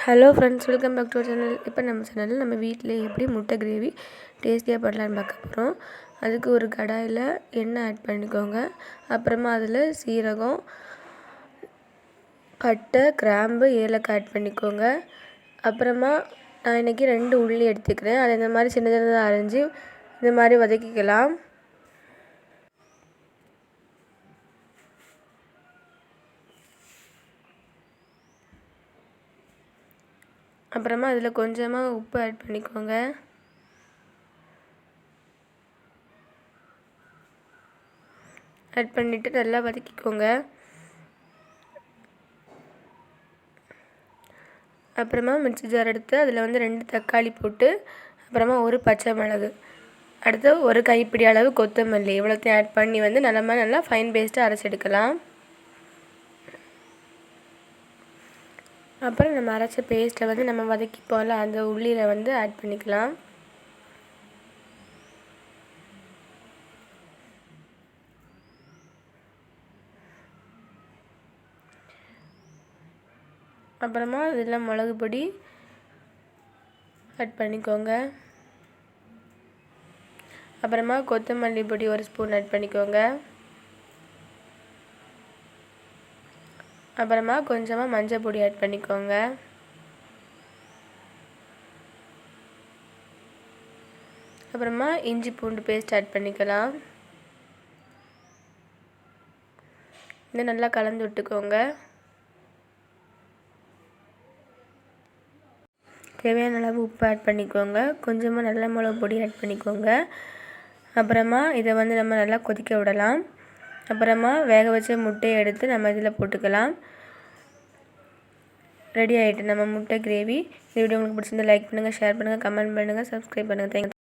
Hello friends, welcome back to our channel. இப்போ நம்ம சேனலில் நம்ம வீட்டில் எப்படி முட்டை கிரேவி டேஸ்டியாக பண்ணலான்னு பார்க்க போகிறோம். அதுக்கு ஒரு கடாயில் எண்ணெய் ஆட் பண்ணிக்கோங்க. அப்புறமா அதில் சீரகம், பட்டை, கிராம்பு, ஏலக்காய் ஆட் பண்ணிக்கோங்க. அப்புறமா நான் இன்றைக்கி 2 உள்ளி எடுத்துக்கிறேன். அதை இந்த மாதிரி சின்ன சின்னதாக அரைஞ்சி இந்த மாதிரி வதக்கிக்கலாம். அப்புறமா அதில் கொஞ்சமாக உப்பு ஆட் பண்ணிக்கோங்க. ஆட் பண்ணிவிட்டு நல்லா வதக்கிக்கோங்க. அப்புறமா மிக்ஸி ஜார் எடுத்து அதில் 2 தக்காளி போட்டு, அப்புறமா ஒரு பச்சை மிளகு, அடுத்து ஒரு கைப்பிடி அளவு கொத்தமல்லி, இவ்வளோத்தையும் ஆட் பண்ணி நல்லா ஃபைன் பேஸ்ட்டாக அரைச்சி எடுக்கலாம். அப்புறம் நம்ம அரைச்ச பேஸ்ட்டை நம்ம வதக்கிப்போம்ல, அந்த உள்ளியில் ஆட் பண்ணிக்கலாம். அப்புறமா இதில் மிளகு பொடி ஆட் பண்ணிக்கோங்க. அப்புறமா கொத்தமல்லி பொடி 1 ஸ்பூன் ஆட் பண்ணிக்கோங்க. அப்புறமா கொஞ்சமாக மஞ்சள் பொடி ஆட் பண்ணிக்கோங்க. அப்புறமா இஞ்சி பூண்டு பேஸ்ட் ஆட் பண்ணிக்கலாம். இதை நல்லா கலந்து விட்டுக்கோங்க. தேவையான அளவு உப்பு ஆட் பண்ணிக்கோங்க. கொஞ்சமாக நல்ல மிளகு பொடி ஆட் பண்ணிக்கோங்க. அப்புறமா இதை நம்ம நல்லா கொதிக்க விடலாம். அப்புறமா வேக வச்ச முட்டையை எடுத்து நம்ம இதில் போட்டுக்கலாம். ரெடி ஆகிட்டு நம்ம முட்டை கிரேவி. இந்த வீடியோ உங்களுக்கு பிடிச்சிருந்தா லைக் பண்ணுங்கள், ஷேர் பண்ணுங்கள், கமெண்ட் பண்ணுங்கள், சப்ஸ்கிரைப் பண்ணுங்கள். தேங்க்யூ.